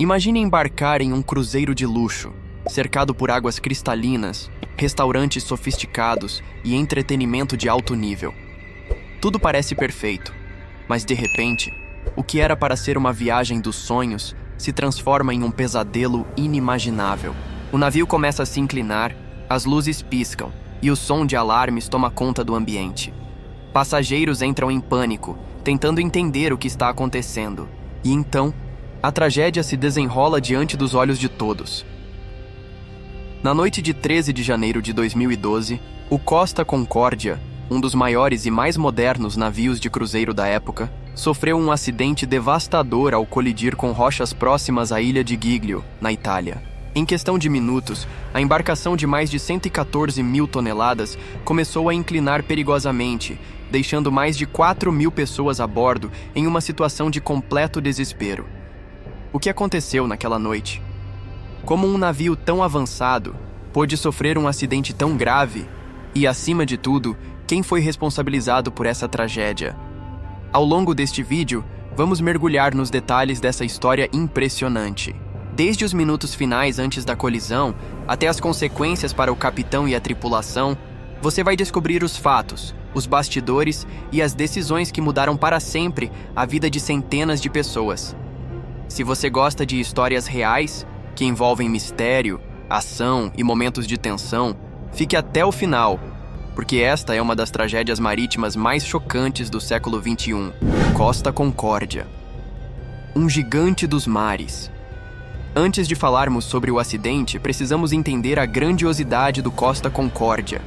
Imagine embarcar em um cruzeiro de luxo, cercado por águas cristalinas, restaurantes sofisticados e entretenimento de alto nível. Tudo parece perfeito, mas de repente, o que era para ser uma viagem dos sonhos se transforma em um pesadelo inimaginável. O navio começa a se inclinar, as luzes piscam e o som de alarmes toma conta do ambiente. Passageiros entram em pânico, tentando entender o que está acontecendo. E então, a tragédia se desenrola diante dos olhos de todos. Na noite de 13 de janeiro de 2012, o Costa Concordia, um dos maiores e mais modernos navios de cruzeiro da época, sofreu um acidente devastador ao colidir com rochas próximas à ilha de Giglio, na Itália. Em questão de minutos, a embarcação de mais de 114 mil toneladas começou a inclinar perigosamente, deixando mais de 4.000 pessoas a bordo em uma situação de completo desespero. O que aconteceu naquela noite? Como um navio tão avançado pôde sofrer um acidente tão grave? E, acima de tudo, quem foi responsabilizado por essa tragédia? Ao longo deste vídeo, vamos mergulhar nos detalhes dessa história impressionante. Desde os minutos finais antes da colisão, até as consequências para o capitão e a tripulação, você vai descobrir os fatos, os bastidores e as decisões que mudaram para sempre a vida de centenas de pessoas. Se você gosta de histórias reais, que envolvem mistério, ação e momentos de tensão, fique até o final, porque esta é uma das tragédias marítimas mais chocantes do século XXI. Costa Concordia. Um gigante dos mares. Antes de falarmos sobre o acidente, precisamos entender a grandiosidade do Costa Concordia.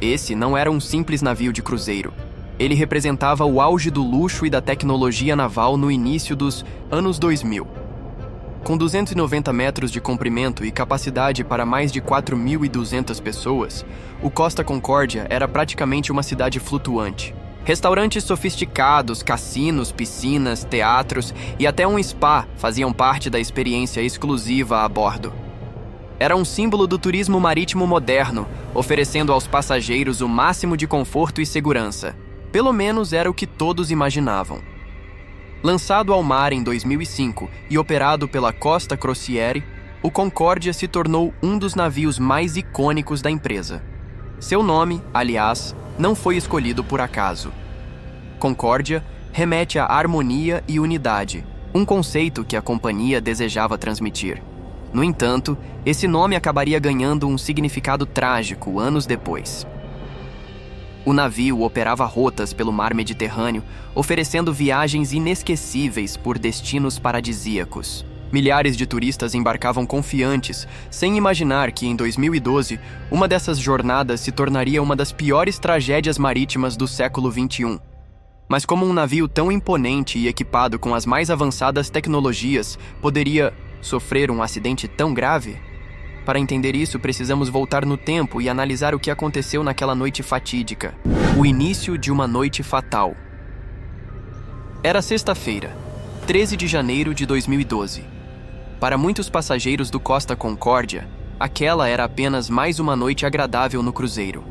Esse não era um simples navio de cruzeiro. Ele representava o auge do luxo e da tecnologia naval no início dos anos 2000. Com 290 metros de comprimento e capacidade para mais de 4.200 pessoas, o Costa Concordia era praticamente uma cidade flutuante. Restaurantes sofisticados, cassinos, piscinas, teatros e até um spa faziam parte da experiência exclusiva a bordo. Era um símbolo do turismo marítimo moderno, oferecendo aos passageiros o máximo de conforto e segurança. Pelo menos era o que todos imaginavam. Lançado ao mar em 2005 e operado pela Costa Crociere, o Concordia se tornou um dos navios mais icônicos da empresa. Seu nome, aliás, não foi escolhido por acaso. Concordia remete à harmonia e unidade, um conceito que a companhia desejava transmitir. No entanto, esse nome acabaria ganhando um significado trágico anos depois. O navio operava rotas pelo mar Mediterrâneo, oferecendo viagens inesquecíveis por destinos paradisíacos. Milhares de turistas embarcavam confiantes, sem imaginar que em 2012, uma dessas jornadas se tornaria uma das piores tragédias marítimas do século XXI. Mas como um navio tão imponente e equipado com as mais avançadas tecnologias poderia sofrer um acidente tão grave? Para entender isso, precisamos voltar no tempo e analisar o que aconteceu naquela noite fatídica. O início de uma noite fatal. Era sexta-feira, 13 de janeiro de 2012. Para muitos passageiros do Costa Concordia, aquela era apenas mais uma noite agradável no cruzeiro.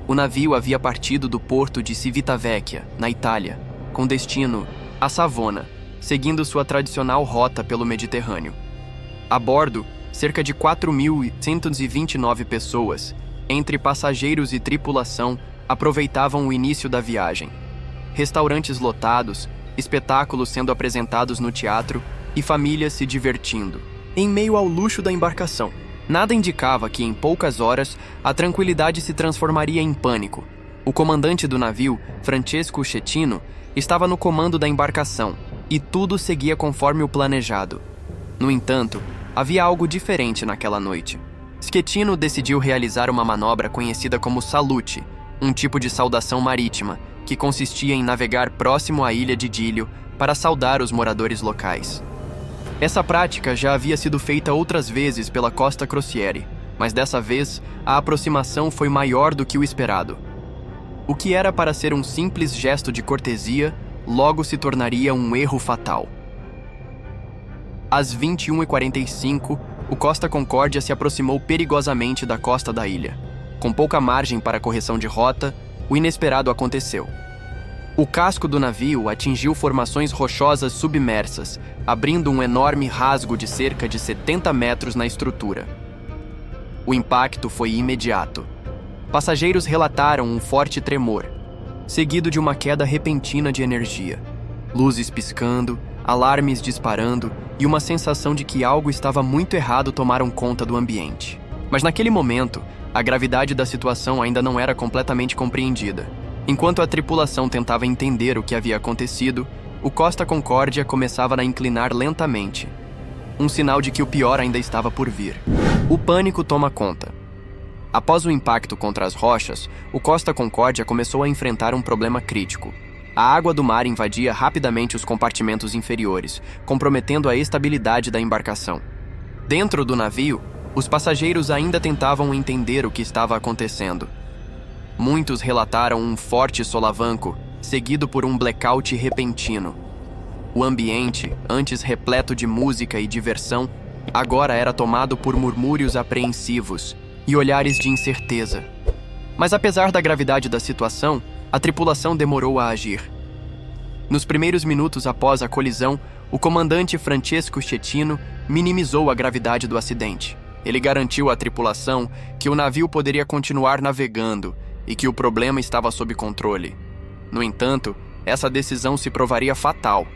O navio havia partido do porto de Civitavecchia, na Itália, com destino a Savona, seguindo sua tradicional rota pelo Mediterrâneo. A bordo, cerca de 4.129 pessoas, entre passageiros e tripulação, aproveitavam o início da viagem. Restaurantes lotados, espetáculos sendo apresentados no teatro e famílias se divertindo. Em meio ao luxo da embarcação, nada indicava que em poucas horas a tranquilidade se transformaria em pânico. O comandante do navio, Francesco Schettino, estava no comando da embarcação e tudo seguia conforme o planejado. No entanto, havia algo diferente naquela noite. Schettino decidiu realizar uma manobra conhecida como salute, um tipo de saudação marítima, que consistia em navegar próximo à ilha de Giglio para saudar os moradores locais. Essa prática já havia sido feita outras vezes pela Costa Crociere, mas dessa vez a aproximação foi maior do que o esperado. O que era para ser um simples gesto de cortesia, logo se tornaria um erro fatal. Às 21h45, o Costa Concordia se aproximou perigosamente da costa da ilha. Com pouca margem para correção de rota, o inesperado aconteceu. O casco do navio atingiu formações rochosas submersas, abrindo um enorme rasgo de cerca de 70 metros na estrutura. O impacto foi imediato. Passageiros relataram um forte tremor, seguido de uma queda repentina de energia. Luzes piscando, alarmes disparando e uma sensação de que algo estava muito errado tomaram conta do ambiente. Mas naquele momento, a gravidade da situação ainda não era completamente compreendida. Enquanto a tripulação tentava entender o que havia acontecido, o Costa Concórdia começava a inclinar lentamente. Um sinal de que o pior ainda estava por vir. O pânico toma conta. Após o impacto contra as rochas, o Costa Concórdia começou a enfrentar um problema crítico. A água do mar invadia rapidamente os compartimentos inferiores, comprometendo a estabilidade da embarcação. Dentro do navio, os passageiros ainda tentavam entender o que estava acontecendo. Muitos relataram um forte solavanco, seguido por um blackout repentino. O ambiente, antes repleto de música e diversão, agora era tomado por murmúrios apreensivos e olhares de incerteza. Mas apesar da gravidade da situação, a tripulação demorou a agir. Nos primeiros minutos após a colisão, o comandante Francesco Schettino minimizou a gravidade do acidente. Ele garantiu à tripulação que o navio poderia continuar navegando e que o problema estava sob controle. No entanto, essa decisão se provaria fatal.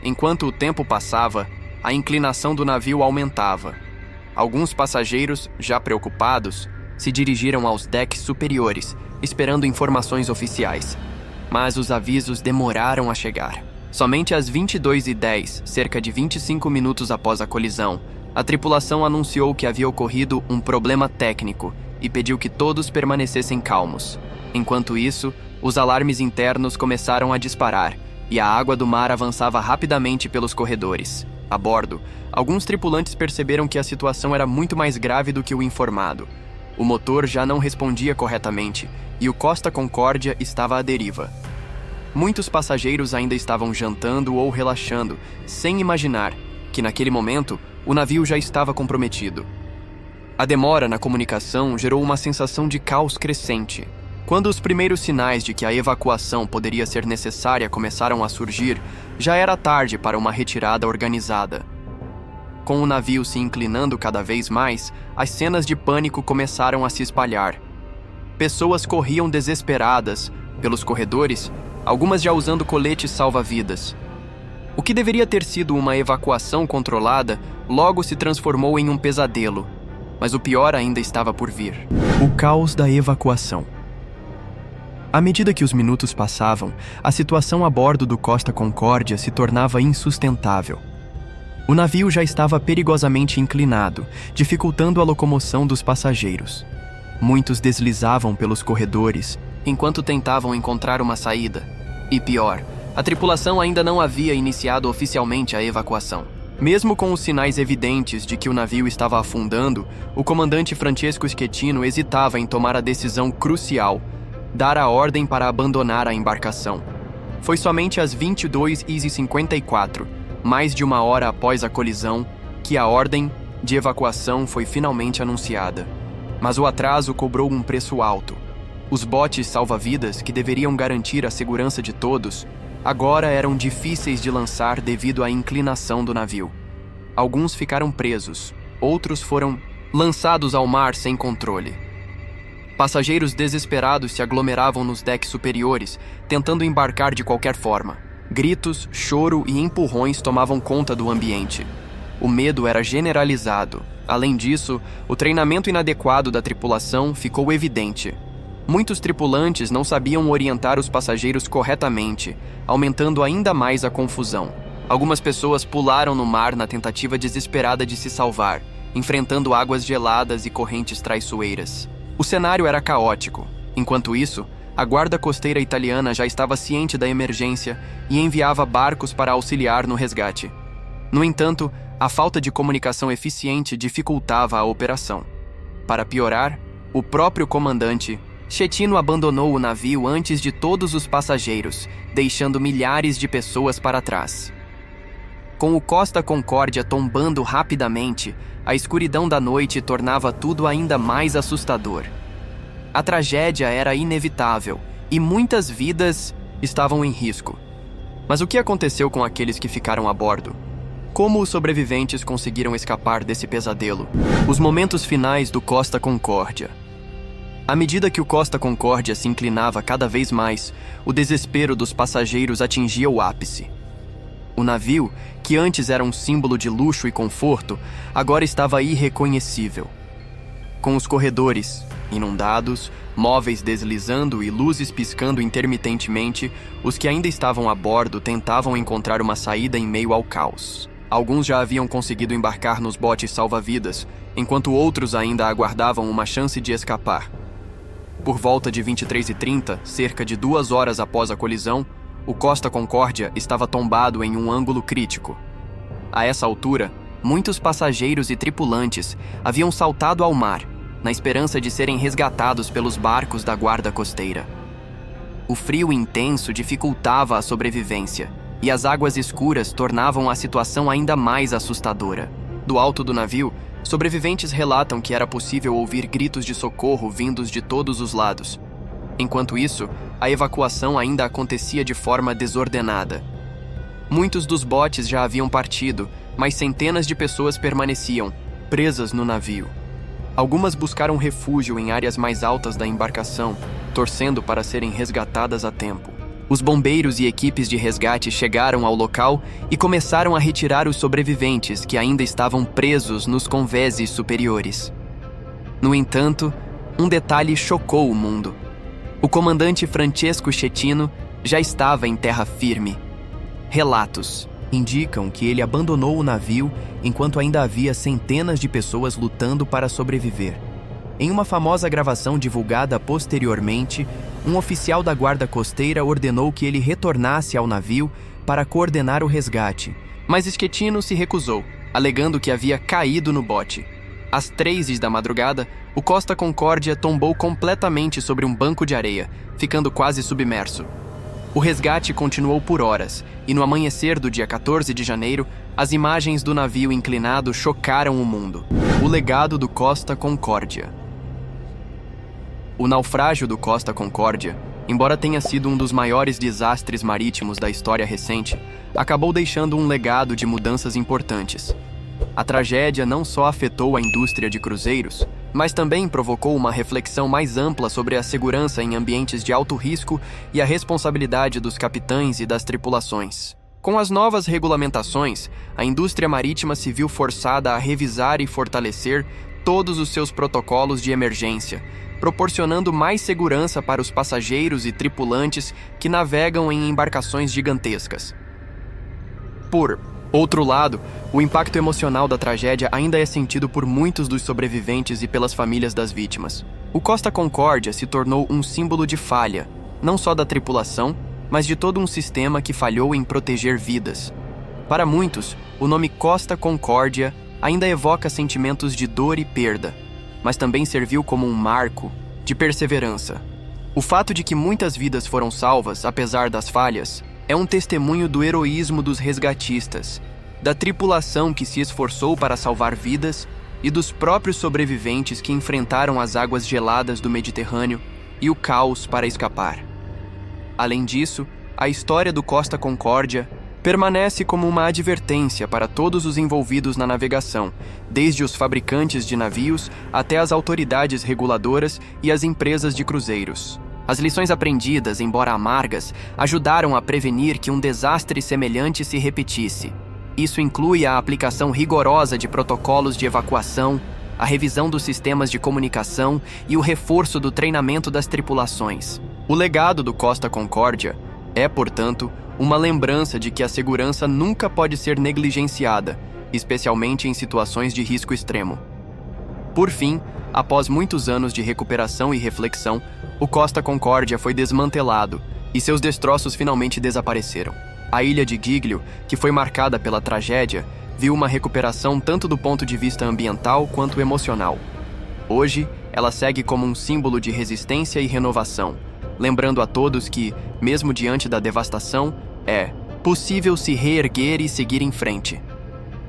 Enquanto o tempo passava, a inclinação do navio aumentava. Alguns passageiros, já preocupados, se dirigiram aos decks superiores, esperando informações oficiais. Mas os avisos demoraram a chegar. Somente às 22h10, cerca de 25 minutos após a colisão, a tripulação anunciou que havia ocorrido um problema técnico e pediu que todos permanecessem calmos. Enquanto isso, os alarmes internos começaram a disparar e a água do mar avançava rapidamente pelos corredores. A bordo, alguns tripulantes perceberam que a situação era muito mais grave do que o informado. O motor já não respondia corretamente e o Costa Concórdia estava à deriva. Muitos passageiros ainda estavam jantando ou relaxando, sem imaginar que, naquele momento, o navio já estava comprometido. A demora na comunicação gerou uma sensação de caos crescente. Quando os primeiros sinais de que a evacuação poderia ser necessária começaram a surgir, já era tarde para uma retirada organizada. Com o navio se inclinando cada vez mais, as cenas de pânico começaram a se espalhar. Pessoas corriam desesperadas pelos corredores, algumas já usando coletes salva-vidas. O que deveria ter sido uma evacuação controlada, logo se transformou em um pesadelo. Mas o pior ainda estava por vir. O caos da evacuação. À medida que os minutos passavam, a situação a bordo do Costa Concórdia se tornava insustentável. O navio já estava perigosamente inclinado, dificultando a locomoção dos passageiros. Muitos deslizavam pelos corredores, enquanto tentavam encontrar uma saída. E pior, a tripulação ainda não havia iniciado oficialmente a evacuação. Mesmo com os sinais evidentes de que o navio estava afundando, o comandante Francesco Schettino hesitava em tomar a decisão crucial, dar a ordem para abandonar a embarcação. Foi somente às 22h54, mais de uma hora após a colisão, que a ordem de evacuação foi finalmente anunciada. Mas o atraso cobrou um preço alto. Os botes salva-vidas, que deveriam garantir a segurança de todos, agora eram difíceis de lançar devido à inclinação do navio. Alguns ficaram presos, outros foram lançados ao mar sem controle. Passageiros desesperados se aglomeravam nos decks superiores, tentando embarcar de qualquer forma. Gritos, choro e empurrões tomavam conta do ambiente. O medo era generalizado. Além disso, o treinamento inadequado da tripulação ficou evidente. Muitos tripulantes não sabiam orientar os passageiros corretamente, aumentando ainda mais a confusão. Algumas pessoas pularam no mar na tentativa desesperada de se salvar, enfrentando águas geladas e correntes traiçoeiras. O cenário era caótico. Enquanto isso, a guarda costeira italiana já estava ciente da emergência e enviava barcos para auxiliar no resgate. No entanto, a falta de comunicação eficiente dificultava a operação. Para piorar, o próprio comandante Schettino abandonou o navio antes de todos os passageiros, deixando milhares de pessoas para trás. Com o Costa Concórdia tombando rapidamente, a escuridão da noite tornava tudo ainda mais assustador. A tragédia era inevitável e muitas vidas estavam em risco. Mas o que aconteceu com aqueles que ficaram a bordo? Como os sobreviventes conseguiram escapar desse pesadelo? Os momentos finais do Costa Concórdia. À medida que o Costa Concórdia se inclinava cada vez mais, o desespero dos passageiros atingia o ápice. O navio, que antes era um símbolo de luxo e conforto, agora estava irreconhecível. Com os corredores inundados, móveis deslizando e luzes piscando intermitentemente, os que ainda estavam a bordo tentavam encontrar uma saída em meio ao caos. Alguns já haviam conseguido embarcar nos botes salva-vidas, enquanto outros ainda aguardavam uma chance de escapar. Por volta de 23h30, cerca de 2 horas após a colisão, o Costa Concórdia estava tombado em um ângulo crítico. A essa altura, muitos passageiros e tripulantes haviam saltado ao mar, na esperança de serem resgatados pelos barcos da guarda costeira. O frio intenso dificultava a sobrevivência, e as águas escuras tornavam a situação ainda mais assustadora. Do alto do navio, sobreviventes relatam que era possível ouvir gritos de socorro vindos de todos os lados. Enquanto isso, a evacuação ainda acontecia de forma desordenada. Muitos dos botes já haviam partido, mas centenas de pessoas permaneciam, presas no navio. Algumas buscaram refúgio em áreas mais altas da embarcação, torcendo para serem resgatadas a tempo. Os bombeiros e equipes de resgate chegaram ao local e começaram a retirar os sobreviventes que ainda estavam presos nos convéses superiores. No entanto, um detalhe chocou o mundo. O comandante Francesco Schettino já estava em terra firme. Relatos indicam que ele abandonou o navio enquanto ainda havia centenas de pessoas lutando para sobreviver. Em uma famosa gravação divulgada posteriormente, um oficial da guarda costeira ordenou que ele retornasse ao navio para coordenar o resgate, mas Schettino se recusou, alegando que havia caído no bote. Às 3h da madrugada, o Costa Concórdia tombou completamente sobre um banco de areia, ficando quase submerso. O resgate continuou por horas, e no amanhecer do dia 14 de janeiro, as imagens do navio inclinado chocaram o mundo. O legado do Costa Concórdia. O naufrágio do Costa Concórdia, embora tenha sido um dos maiores desastres marítimos da história recente, acabou deixando um legado de mudanças importantes. A tragédia não só afetou a indústria de cruzeiros, mas também provocou uma reflexão mais ampla sobre a segurança em ambientes de alto risco e a responsabilidade dos capitães e das tripulações. Com as novas regulamentações, a indústria marítima se viu forçada a revisar e fortalecer todos os seus protocolos de emergência, proporcionando mais segurança para os passageiros e tripulantes que navegam em embarcações gigantescas. Por outro lado, o impacto emocional da tragédia ainda é sentido por muitos dos sobreviventes e pelas famílias das vítimas. O Costa Concórdia se tornou um símbolo de falha, não só da tripulação, mas de todo um sistema que falhou em proteger vidas. Para muitos, o nome Costa Concórdia ainda evoca sentimentos de dor e perda, mas também serviu como um marco de perseverança. O fato de que muitas vidas foram salvas, apesar das falhas, é um testemunho do heroísmo dos resgatistas, da tripulação que se esforçou para salvar vidas e dos próprios sobreviventes que enfrentaram as águas geladas do Mediterrâneo e o caos para escapar. Além disso, a história do Costa Concórdia permanece como uma advertência para todos os envolvidos na navegação, desde os fabricantes de navios até as autoridades reguladoras e as empresas de cruzeiros. As lições aprendidas, embora amargas, ajudaram a prevenir que um desastre semelhante se repetisse. Isso inclui a aplicação rigorosa de protocolos de evacuação, a revisão dos sistemas de comunicação e o reforço do treinamento das tripulações. O legado do Costa Concórdia é, portanto, uma lembrança de que a segurança nunca pode ser negligenciada, especialmente em situações de risco extremo. Por fim, após muitos anos de recuperação e reflexão, o Costa Concórdia foi desmantelado e seus destroços finalmente desapareceram. A ilha de Giglio, que foi marcada pela tragédia, viu uma recuperação tanto do ponto de vista ambiental quanto emocional. Hoje, ela segue como um símbolo de resistência e renovação, lembrando a todos que, mesmo diante da devastação, é possível se reerguer e seguir em frente.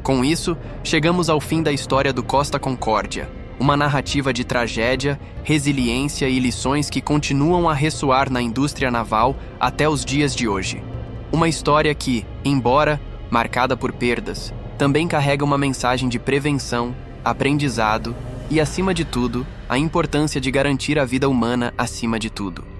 Com isso, chegamos ao fim da história do Costa Concórdia, Uma narrativa de tragédia, resiliência e lições que continuam a ressoar na indústria naval até os dias de hoje. Uma história que, embora marcada por perdas, também carrega uma mensagem de prevenção, aprendizado e, acima de tudo, a importância de garantir a vida humana acima de tudo.